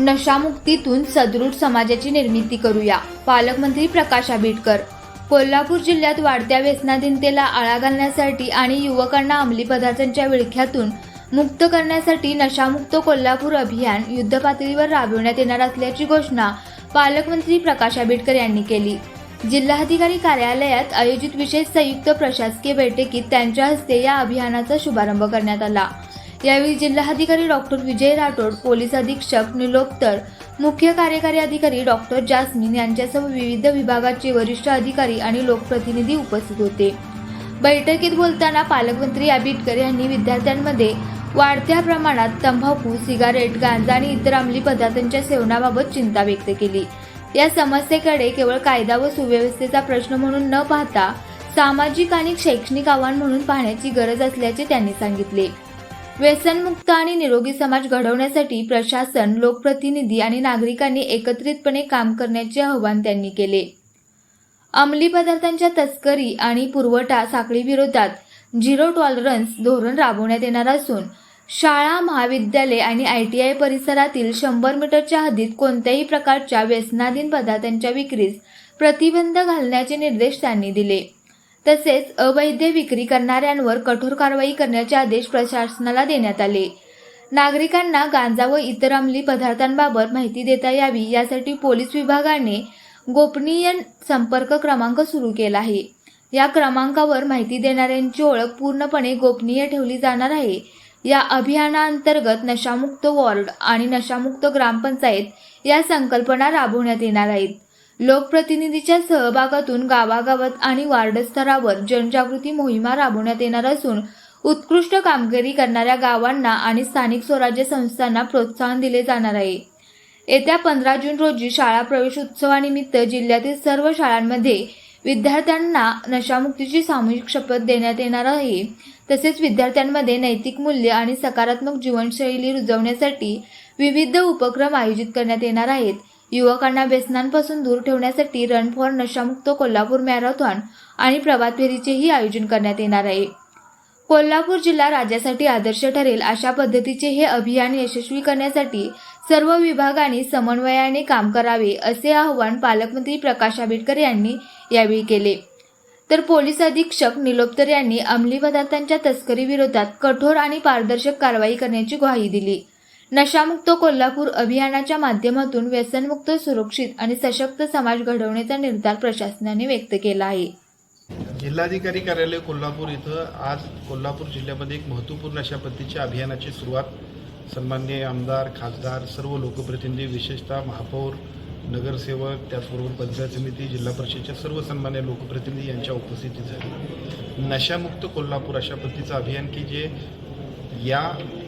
नशामुक्तीतून सदृढ समाजाची निर्मिती करूया. पालकमंत्री प्रकाश आंबेडकर. कोल्हापूर जिल्ह्यात वाढत्या व्यसनाधीनतेला आळा घालण्यासाठी आणि युवकांना अंमली पदार्थांच्या विळख्यातून मुक्त करण्यासाठी नशामुक्त कोल्हापूर अभियान युद्धपातळीवर राबविण्यात येणार असल्याची घोषणा पालकमंत्री प्रकाश आंबेडकर यांनी केली. जिल्हाधिकारी कार्यालयात आयोजित विशेष संयुक्त प्रशासकीय बैठकीत त्यांच्या हस्ते या अभियानाचा शुभारंभ करण्यात आला. यावेळी जिल्हाधिकारी डॉक्टर विजय राठोड, पोलीस अधीक्षक निलोत्तर, मुख्य कार्यकारी अधिकारी डॉक्टर जास्मिन यांच्यासह विविध विभागाचे वरिष्ठ अधिकारी आणि लोकप्रतिनिधी उपस्थित होते. बैठकीत बोलताना पालकमंत्री आंबेडकर यांनी विद्यार्थ्यांमध्ये वाढत्या प्रमाणात तंबाखू, सिगारेट, गांजा आणि इतर अंमली पदार्थांच्या सेवनाबाबत चिंता व्यक्त केली. या समस्येकडे केवळ कायदा व सुव्यवस्थेचा प्रश्न म्हणून न पाहता सामाजिक आणि शैक्षणिक आव्हान म्हणून पाहण्याची गरज असल्याचे त्यांनी सांगितले. व्यसनमुक्त आणि निरोगी समाज घडवण्यासाठी प्रशासन, लोकप्रतिनिधी आणि नागरिकांनी एकत्रितपणे काम करण्याचे आवाहन त्यांनी केले. अंमली पदार्थांच्या तस्करी आणि पुरवठा साखळीविरोधात झिरो टॉलरन्स धोरण राबवण्यात येणार असून शाळा, महाविद्यालय आणि ITI परिसरातील 100 मीटरच्या हद्दीत कोणत्याही प्रकारच्या व्यसनाधीन पदार्थांच्या विक्रीस प्रतिबंध घालण्याचे निर्देश त्यांनी दिले. तसेच अवैध विक्री करणाऱ्यांवर कठोर कारवाई करण्याचे आदेश प्रशासनाला देण्यात आले. नागरिकांना गांजा व इतर अंमली पदार्थांबाबत माहिती देता यावी यासाठी पोलीस विभागाने गोपनीय संपर्क क्रमांक सुरू केला आहे. या क्रमांकावर माहिती देणाऱ्यांची ओळख पूर्णपणे गोपनीय ठेवली जाणार आहे. या अभियानाअंतर्गत नशामुक्त वॉर्ड आणि नशामुक्त ग्रामपंचायत या संकल्पना राबवण्यात येणार आहेत. लोकप्रतिनिधीच्या सहभागातून गावागावात आणि वार्ड स्तरावर जनजागृती मोहिमा राबवण्यात येणार असून उत्कृष्ट कामगिरी करणाऱ्या गावांना आणि स्थानिक स्वराज्य संस्थांना प्रोत्साहन दिले जाणार आहे. येत्या 15 जून रोजी शाळा प्रवेश उत्सवानिमित्त जिल्ह्यातील सर्व शाळांमध्ये विद्यार्थ्यांना नशामुक्तीची सामूहिक शपथ देण्यात येणार आहे. तसेच विद्यार्थ्यांमध्ये नैतिक मूल्य आणि सकारात्मक जीवनशैली रुजवण्यासाठी विविध उपक्रम आयोजित करण्यात येणार आहेत. युवकांना व्यसनांपासून दूर ठेवण्यासाठी रन फॉर नशामुक्त कोल्हापूर मॅरेथॉन आणि प्रभात फेरीचेही आयोजन करण्यात येणार आहे. कोल्हापूर जिल्हा राज्यासाठी आदर्श ठरेल अशा पद्धतीचे हे अभियान यशस्वी करण्यासाठी सर्व विभागांनी समन्वयाने काम करावे असे आवाहन पालकमंत्री प्रकाश आंबेडकर यांनी यावेळी केले. तर पोलीस अधीक्षक निलोत्तर यांनी अंमली पदार्थांच्या तस्करीविरोधात कठोर आणि पारदर्शक कारवाई करण्याची ग्वाही दिली. नशामुक्त कोल्हापूर अभियानाच्या माध्यमातून व्यसनमुक्त, सुरक्षित आणि सशक्त समाज घडवण्याचा निर्धार प्रशासनाने व्यक्त केला आहे. जिल्हाधिकारी कार्यालय कोल्हापूर इथं आज कोल्हापूर जिल्ह्यामध्ये एक महत्त्वपूर्ण अशा पद्धतीच्या अभियानाची सुरुवात सन्माननीय आमदार, खासदार, सर्व लोकप्रतिनिधी, विशेषतः महापौर, नगरसेवक, त्याचबरोबर पंचायत समिती, जिल्हा परिषदेच्या सर्व सन्मान्य लोकप्रतिनिधी यांच्या उपस्थितीत झाली. नशामुक्त कोल्हापूर अशा पद्धतीचं अभियान की जे या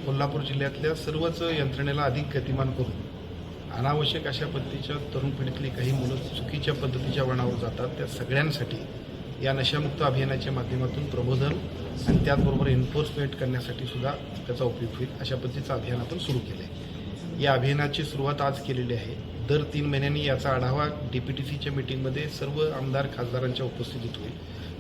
कोल्हापूर जिल्ह्यातल्या सर्वच यंत्रणेला अधिक गतिमान करून अनावश्यक अशा पद्धतीच्या तरुण पिढीतली काही मुलं चुकीच्या पद्धतीच्या वळणावर जातात, त्या सगळ्यांसाठी या नशामुक्त अभियानाच्या माध्यमातून प्रबोधन आणि त्याचबरोबर एन्फोर्समेंट करण्यासाठी सुद्धा त्याचा उपयोग होईल अशा पद्धतीचं अभियान आपण सुरू केलं आहे. या अभियानाची सुरुवात आज केलेली आहे. दर 3 महिन्यांनी याचा आढावा DPTCच्या मीटिंगमध्ये सर्व आमदार, खासदारांच्या उपस्थितीत होईल.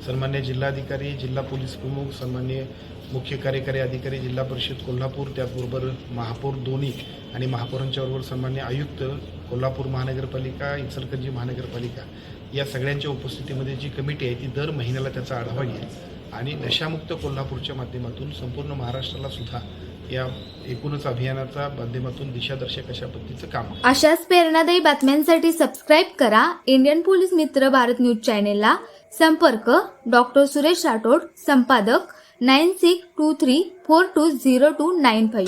सन्मान्य जिल्हाधिकारी, जिल्हा पोलीस प्रमुख, सन्मान्य मुख्य कार्यकारी अधिकारी, जिल्हा परिषद कोल्हापूर, त्याचबरोबर महापौर दोन्ही आणि महापौरांच्या बरोबर सन्मान्य आयुक्त, कोल्हापूर महानगरपालिका, इचलकरंजी महानगरपालिका या सगळ्यांच्या उपस्थितीमध्ये जी कमिटी आहे ती दर महिन्याला त्याचा आढावा घेईल आणि नशामुक्त कोल्हापूरच्या माध्यमातून संपूर्ण महाराष्ट्राला सुद्धा या एकूणच अभियानाच्या माध्यमातून दिशादर्शक अशा पद्धतीचं काम. अशाच प्रेरणादायी बातम्यांसाठी सबस्क्राईब करा इंडियन पोलीस मित्र भारत न्यूज चॅनेलला. संपर्क डॉक्टर सुरेश राठोड, संपादक 9623420295.